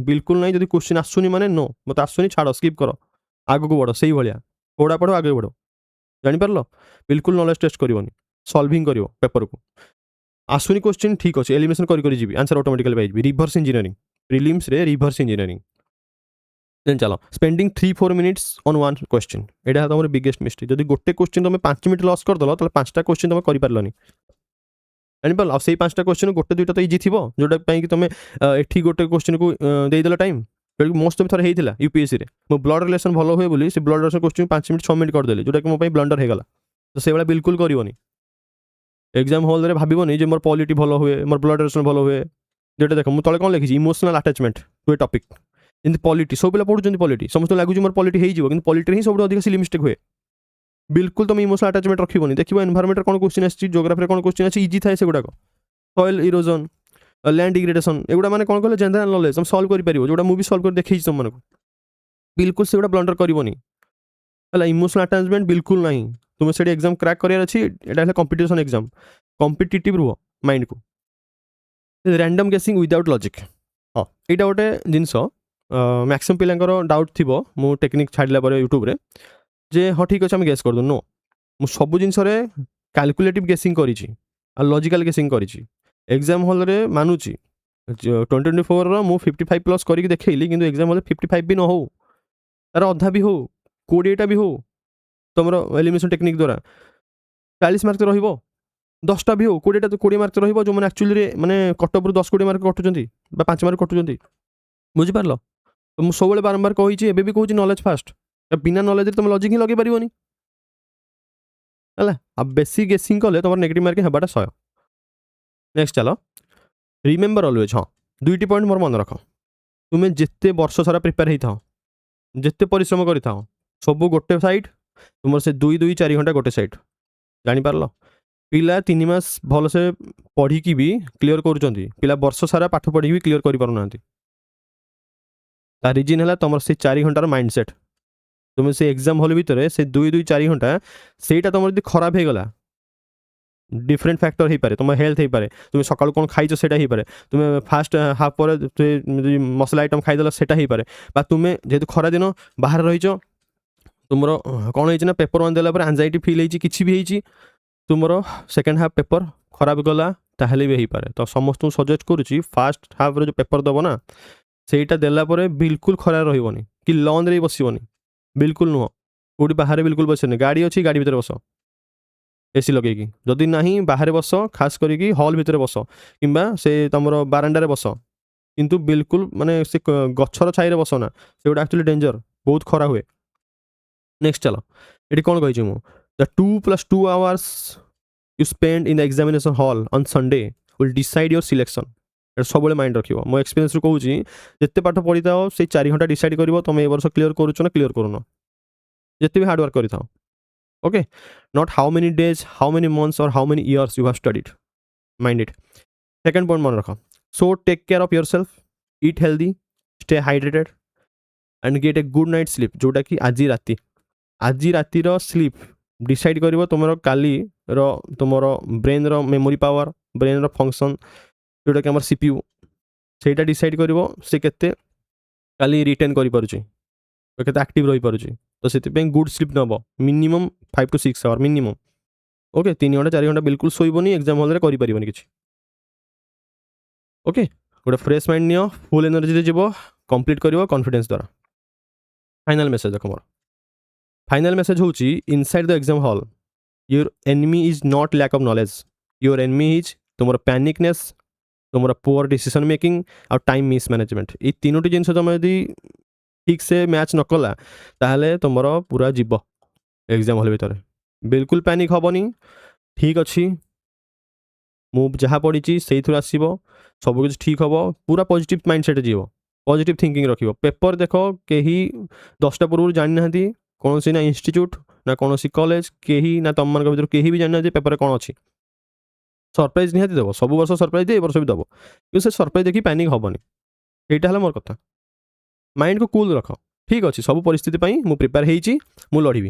बिल्कुल ना जब क्वेश्चन आसुनी माने नो मत आसुनी छाड़ स्किप कर आग को बढ़ से भाया पढ़ा पढ़ आगे बढ़ जापर बिल्कुल नॉलेज टेस्ट करनी सॉल्विंग कर पेपर को आसुनी क्वेश्चन ठीक अच्छे एलिमिनेशन कर आंसर ऑटोमेटिकली पाइबी रिवर्स इंजीनियरिंग प्रिलिम्स रे रिवर्स इंजीनियरिंग देन चलो spending 3-4 minutes on one question एटा तुम बिगेस्ट मिस्टेक जब गोटे क्वेश्चन तुम 5 मिनट लॉस करदेल तो 5टा क्वेश्चन तुम कर जापर से 5टा क्वेश्चन गोटे 2टा तो इजी थी जोटा कि तुम एठी गोटे क्वेश्चन को देदेल टाइम मोस्ट थर होता यूपीएससी रे मो ब्लड रिलेशन भल हुए बोली से blood relation question 5 minute 6 minute करदेली जोटा कि मोबाइल ब्लंडर होगला तो से बिल्कुल करनी एग्जाम हॉल रे भाबनी जे मोर पॉलिटी भल हुए मोर ब्लड रिलेशन भल हुए जोटा देख मुझे तले कौन लिखी emotional attachment to a topic जमी पॉलिटी सब पिला पढ़ुं पॉलिटी समस्त लगुच मोर पॉलिटी हो पॉलिटी ही सब अधिक सिली मिस्टेक हुए बिल्कुल तुम इमोशनल अटैचमेंट रखिबनी देखिए एनवायरनमेंट कौन क्वेश्चन आसी जोग्राफी कौन क्वेश्चन आसी इजी थाए से गुड़ाक सॉइल इरोजन लैंड डिग्रेडेशन एगुड़ा मैंने कौन कहले जनरल नॉलेज तुम सॉल्व कर जोटा मुझे सॉल्व कर देखी तुमको बिल्कुल से ब्लंडर करनी है इमोशनल अटैचमेंट बिल्कुल ना तुम्हें से एग्जाम क्रैक करार अच्छी एटा कंपिटिशन एग्जाम कंपिटिटिव रुह माइंड को रैंडम गेसिंग विदाउट लॉजिक हाँ यहाँ गोटे जिनस मैक्सिमम पिलांकर डाउट थी मु टेक्निक छाड़ला यूट्यूब रे जे हाँ ठीक अच्छे आम गेस करदु नो मु सब जिनस कैलकुलेटिव गेसिंग करी लॉजिकल गेसिंग करी एग्जाम हॉल रे मानुची 2024 मु 55 प्लस करके देखली कि एग्जाम हॉल 55 भी न हो तार अधा भी हो 20टा भी हो तुम एलिमिनेशन टेक्निक द्वारा 40 मार्क रहिबो 10टा भी हो 20टा तो 20 मार्क रहिबो जो मैंने एक्चुअली माने कटअप 10-20 मार्क कटुचंती 5 मार्क कटुचंती बुझी पारलो तो मु सब बारंबार कही एबे भी कहूँ नॉलेज फास्ट बिना नॉलेज तुम लॉजिक ही लगे पारिबनी है अब बेसी गेसिंग कले तुम नेगेटिव मार्किंग हेबाटा 100 नेक्स्ट चलो रिमेम्बर ऑलवेज हाँ 2टी पॉइंट मोर मन रख तुम्हें जिते वर्ष सारा प्रिपेयर होता जिते परिश्रम करता सब गोटे साइड तुम से 2-4 घंटा गोटे साइड जापार पिला 3 मास भल से पढ़ी भी क्लीयर करुँच पिला वर्ष सारा पाठ पढ़ी भी क्लीयर कर रिजन है तुम से 4 घंटार माइंड सेट तुम्हें से एग्जाम हॉल भितर से 2-4 घंटा सेटा तुम यदि खराब हो गला डिफरेंट फैक्टर हो पारे तुम हेल्थ हो पारे तुम सकाल कौन खाइछ सेटा हो पारे तुम्हें फास्ट हाफ पर मसला आइटम खाईदेल सेटा हो पारे बा तुम्हें जेहेतु खरा दिन बाहर रहीच तुम कौन होना पेपर वन देला एंजाइटी फील होती किसी भी होती तुम सेकेंड हाफ पेपर खराब गला ताहले भी हो पारे तो समस्त सजेस्ट करुच्ची फास्ट हाफ रो जो पेपर दब ना सेटा देला परे बिल्कुल खरा रही कि लॉन रे बसबनी बिल्कुल नुह कौटी बाहर बिल्कुल बसनी गाड़ी अच्छी गाड़ी भितर बस एसी लगे जदि ना बाहर बस खास करी हॉल भितर बस कि से तुम बारांडार बस किंतु बिल्कुल माने से गछर छाई बस ना से गोटे एक्चुअली डेंजर बहुत खरा हुए नेक्स्ट चलो ये कौन कही मु the 2+2 hours you spend in the examination hall on Sunday will decide your selection सब माइंड रख मो एक्सपीरियंस रू कहूँ जिते पाठ पढ़ी था से 4 घंटा डिसाइड कर तुम ए वर्ष क्लीयर करुच ना क्लीयर करूना जिते भी हार्डवर्क कर था okay not how many days how many months और how many years you have studied mind it second point मन रख so take care of your self eat healthy stay hydrated and get a good night sleep जोटा कि आज रातिर sleep decide कर तुम काली तुम brain रो memory power brain रो function जोटा कि आम सीपीयू से डिसाइड कर से केते काली रिटेन कर एक्टिव रही पारुची तो से गुड स्लीप नब minimum 5 to 6 hour minimum okay 3 घंटा 4 घंटा बिल्कुल सोईबनी एग्जाम हॉल रे करि परिबनी किछि ओके गोटे फ्रेश माइंड नियो फुल एनर्जी रे जीवो कंप्लीट करिवो कॉन्फिडेंस द्वारा फाइनल मेसेज देख मोर फाइनल मेसेज होची inside the exam hall your enemy is not lack of knowledge your enemy is तुम पैनिकनेस तुम पुअर डिसीजन मेकिंग और टाइम मिसमैनेजमेंट ये 3टी जिनस तुम यदि ठीक से मैच न कला ताहले तुम पूरा जीव एग्जाम हॉल भितर बिल्कुल पैनिक हेनी ठीक अच्छी मु जहाँ पढ़ी से आसो सबकि ठीक हम पूरा पॉजिटिव माइंडसेट जीव पॉजिटिव थिंकिंग रख पेपर देख कहीं 10टा पूर्व जानी ना कौन सी ना इंस्टीट्यूट ना कौन सी कॉलेज कहीं ना तुम मान भर कहीं भी जानी पेपर कौन अच्छी सरप्राइज निहाती देव सब वर्ष सरप्राइज दे वर्ष भी दब कि से सरप्राइज देखी पैनिक हेनी यहाँ है मोर कथा माइंड को कूल रख ठीक अच्छे सब परिस्थिति मु प्रिपेयर हो लड़बी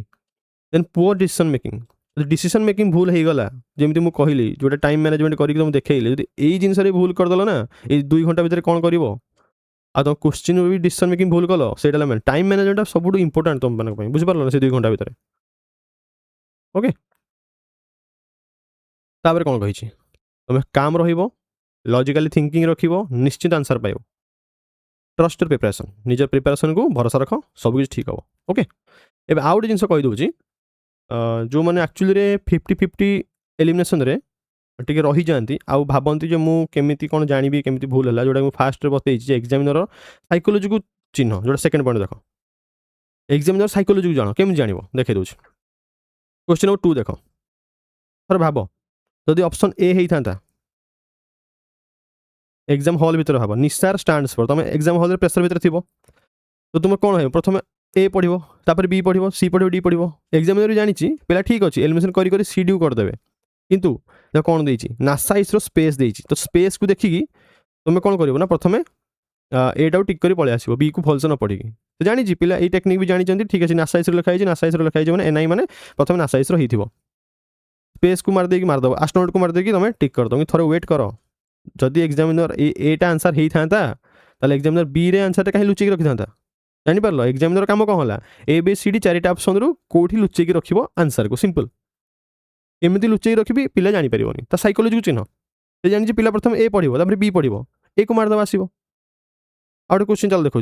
then poor decision making decision making भूल हो गला जमी मुझे कहली जो टाइम मैनेजमेंट करके तुम देखली जो यही जिनस भूल करदेल ना ये 2 घंटा भितर कौन कर तुम क्वेश्चन भी डिसीजन मेकिंग भूल कल से टाइम मैनेजमेंट सब इंपोर्टेंट तुम मान बुझीपार ना से 2 घंटा भितर ओके तापर कौन कही तुम काम लॉजिकली थिंकिंग रख निश्चित आंसर पाइब ट्रस्ट प्रिपरेशन निजर प्रिपरेशन को भरोसा रख सब कुछ ठीक हम ओके एवं आउ गए जिन कहीदे जो मैंने एक्चुअली 50-50 एलिमिनेशन रे टी रही जाती आउ भावती जो मुझे कौन जानी केमी भूल है जोटा फास्ट बतई एग्जामिनर साइकोलोजी को चिन्ह जोटा सेकेंड पॉइंट देख एग्जामिनर साइकोलोजी को जान केमी जान देखे दूसरी क्वेश्चन नंबर 2 देख थोड़ा भाव जदि ऑप्शन ए होता एग्जाम हॉल भितर भाव निसार स्टैंड्स फॉर तुम एग्जाम हॉल प्रेसर भितर थी तो तुम कौन हो प्रथम ए पढ़ो तापर बी पढ़ो सी पढ़ो डी पढ़ो एग्जामिनर भी जानी पिला ठीक अच्छे एलिमिनेशन कर सी डी करदे किंतु कौन देती नासा इसरो स्पेस देती तो स्पेस को देखिकी तुम कौन कर ना प्रथम एटाକୁ टिक करी पळेइ आसिबो बी को भलसे न पढ़ी तो जानी पिला ये टेक्निक भी जानी ठीक है नासा आइस लिखाई नासा आइस लिखाई मैंने एनआई मैंने प्रथम नासा आइस रही स्पेस को मारदे मारदेव एस्ट्रोनॉट को मारदे तुम टिक कर दो थोड़े वेट कर जदि एग्जामिनर एटा आंसर होता ताले एग्जामिनर बी रे आंसर कहीं लुचेक रखी था जापर एग्जामिनर काम कौन है ए बी सी डी चारिटा ऑप्शन रु कौटी लुचेक रखिबो आंसर को सिंपल एमती लुचेक रखी पिला जापर ता साइकोलॉजी को चिन्ह से जानी पिला प्रथम ए पढ़ो बी पढ़ो ए को मारदेव आसो आउट क्वेश्चन चल देखो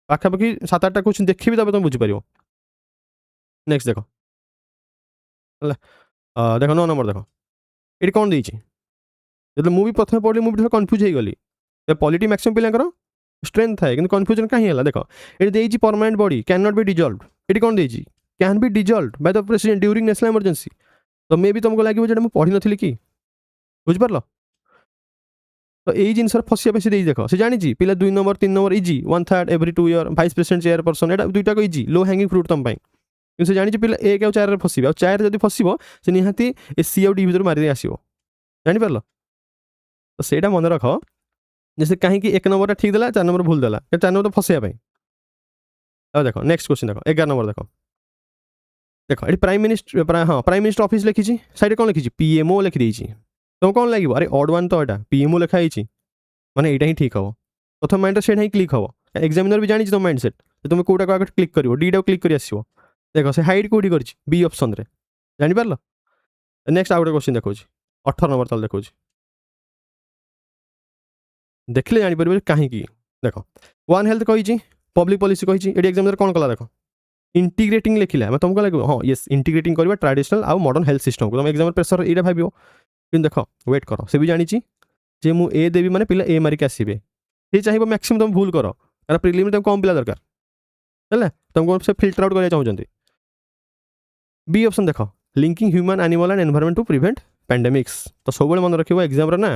पाखापाखि 7-8टा क्वेश्चन देखी तब तुम बुझीपर नेक्स्ट देख देख 9 नंबर देख ये कौन देती जो मुझे प्रथम पढ़ी मुझे कन्फ्यूज हो गली पॉलिटी मैक्सिमम पिलांकर स्ट्रेंथ थाए कि कन्फ्यूजन कहीं देख ये देती permanent body can not be dissolve ये कौन देती can be dissolve by the president during national emergency तो मे भी तुमको लगे जो पढ़ी नी कि बुझिपार तो यही जिन फसिया बेसी देख से जानी पिला 2 number 3 number easy 1/3 every 2 year vice president chair person यहाँ दुईटा इजी लो हैंगिंग फ्रूट तुम से जानी पिला 1 और 4 फसबे आ 4 जब फसब से निहाती ए सी आउ डी भर मारी आसो जापर तो सहीटा मन रख जैसे कहीं 1 नंबर ठीक देला 4 नंबर भूल देला 4 नंबर तो फसैया देख नेक्स्ट क्वेश्चन देख 11 नंबर देख देख ये प्राइम मिनिस्टर ऑफिस लिखी साइड कौन लिखी पीएमओ लिखी तुम कौन लगे अरे ऑड वन तो यहाँ पीएमओ लिखाई माने यहाँ ही ठीक हम प्रथम माइंड सेट ही क्लिक हम एग्जामिनर भी जानी तुम माइंड सेट तुम कौटा आगे क्लिक कर डी क्लिक कर आसो देख से हाइट कौटी कर बी ऑप्शन रे जापर नेक्स्ट आउ गए क्वेश्चन देखो 18 नंबर तल देखो देखले जापर कहीं देख वन हेल्थ कही पब्लिक पॉलिसी कही ये एग्जामिनर कौन कला देख इंटीग्रेटिंग लिखिला मैं तुमको लगे हाँ येस इंटीग्रेटिंग करवा ट्रेडिशनल आउ मॉडर्न हेल्थ सिस्टम को तुम एग्जाम प्रेसर ये भाव कि देख वेट कर से भी जानी जे मु ए देवी माने पिला ए मारिक आसबे ये चाहिए मैक्सिमम तुम भूल कर यार प्रिलिम तुम कम पिला दरकार है तुमको से फिल्टर आउट करना चाहते बी ऑप्शन देख linking human animal and environment to prevent pandemics तो सब मन रखिए एग्जाम ना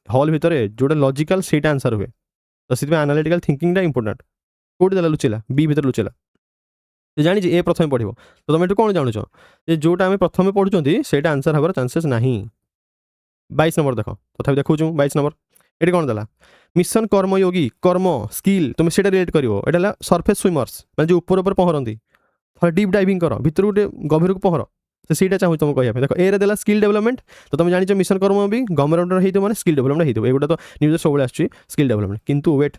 हॉल भितर जोटा लॉजिकल से आंसर हुए तो से एनालिटिकल थिंकिंग इंपोर्टेंट कौटी देला लुचेला बी भीतर लुचेला तो जानी ए प्रथम पढ़ो तो तुम ये कौन जानूच जोटा आम प्रथम पढ़ुं से आंसर हबार चांसेस ना 22 नंबर देख तथा देखो 22 नंबर ये कौन देला मिशन कर्मयोगी कर्म स्किल तुम से रिलेट कर यहाँ सरफेस स्विमर्स मैं जो ऊपर पहरती थोड़ा डीप डाइविंग कर भर गोटे गभीर को पहर तो सीटा चाहूँ तुम कह देख ए देला स्किल डेवलपमेंट तो तुम जानी मिशन कर्म भी गवर्नमेंट हो स्किल डेवलपमेंट हो एगुटा तो न्यूज सब आस स्किल डेवलपमेंट किंतु वेट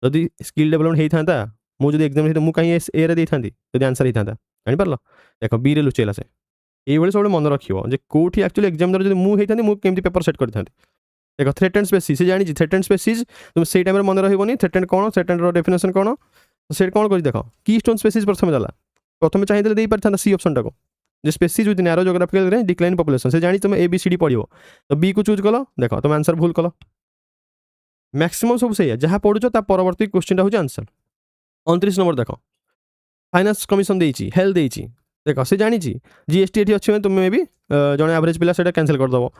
जदि स्किल डेवलपमेंट होता मुझे एग्जाम मुझे कहीं ए रे देती आंसर होता जापर देख बी रे लुचेला से ये सब मन रखिए कौटी एक्चुअली एग्जामिनर जो मुझे मुझे पेपर सेट करता देख थ्रेट एंड स्पेसीज से जानी थ्रेट एंड स्पेसीज तुम से टाइम मन रही थ्रेट एंड कौन थ्रेट एंड डेफिनेशन कौन से कौन कर देख की स्टोन स्पेसीज प्रथम देला प्रथम चाहिए दे पारि सी ऑप्शन टाको जो species with narrow geographical range decline population से जानी तुम ए बी सी डी पढ़ो तो बी को चूज कल देख तुम आंसर भूल कल मैक्सिमम सब से जहाँ पढ़ुच परवर्ती क्वेश्चन हूँ आंसर 29 नंबर देख फाइनान्स कमिशन देती हेल्थ देती देख से जानी जीएसटी ये अच्छे तुम भी जड़े एवरेज पिला से कैंसिल करदेव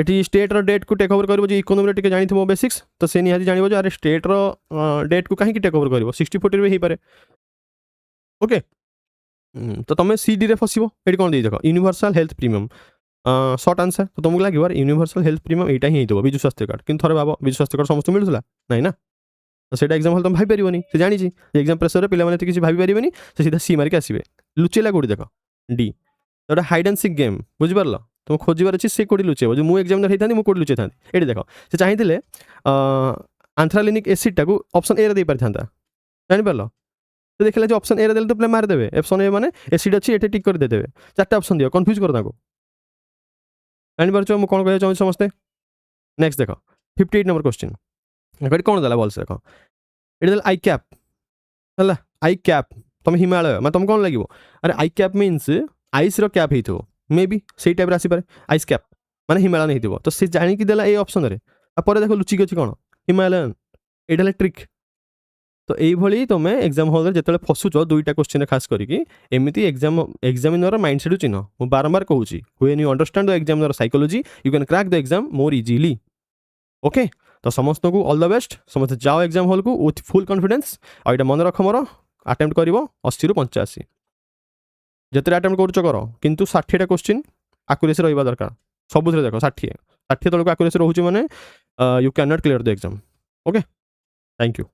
ये स्टेट डेट को टेक ओवर कर इकोनोमी टे जानी बेसिक्स तो से निहाती जान अरे स्टेट डेट को कहीं टेक ओवर कर 60-40 भी हो पाए ओके तो तुम सी डी रे फसब ये कौन देख यूनिवर्सल हेल्थ प्रीमियम सर्ट आंसर तो तुमको लगे यार यूनिवर्सल हेल्थ प्रीमियम यहाँ ही हो विजु स्वास्थ्य कार्ड कि थे भाव विजु स्वास्थ्य कार्ड समस्त मिलूला ना तो से एग्जाम हल तुम भाई से जानी एग्जाम प्रेसर पे किसी भाई से सीधा सी मारिक आसवे लुचेला कौटी देख डी तो हाइड एंड सिक गेम बुझिपार तुम खोजार अच्छी से कौटी लुचेब जो मुझे एग्जामिनर होता मुझे कौटी लुचे था ये देख से चाहिए आंथ्रालिनिक एसिड टाक ऑप्शन ए रे दे पारि जापर तो देखला जो ऑप्शन ए रे देले तो पे मारिदेवे ऑप्शन ए माने एसिड अच्छी ये टिक कर देदेवे 4टा ऑप्शन दियो कन्फ्यूज कर जापर मुझे कौन कह चाहूँ समस्ते नेक्स्ट देख 58 नंबर क्वेश्चन ये कौन देला भल से देख ये देला आई कैप है आई कैप तुम हिमालय मैं तुम कौन लगे अरे आई कैप मीन्स आइस कैप हो मे बी से टाइप आसपे आइस कैप माने हिमालय नहीं थो तो सी जाणिकी देला ए ऑप्शन रे पर देख लुचिक अच्छी कौन हिमालयन ये ट्रिक तो ये तुम एग्जाम हॉल जो फसुच 2टा क्वेश्चन खास करके एमती एग्जामिनर माइंड सेट चिन्ह मुझे बारंबार कहूँ when you understand the examiner psychology you can crack the exam more easily okay तो समस्त को ऑल द बेस्ट समस्त जाओ एग्जाम हॉल को विथ फुल कॉन्फिडेंस और ये मन रख मोर अटेम्प्ट कर 80 ରୁ 85 जिते अटेम्प्ट कर किंतु 60टा क्वेश्चन आकुरेसी रहा दरकार सब देख 60 तक आकुरेसी रोचे मैंने you can not clear the exam okay thank you.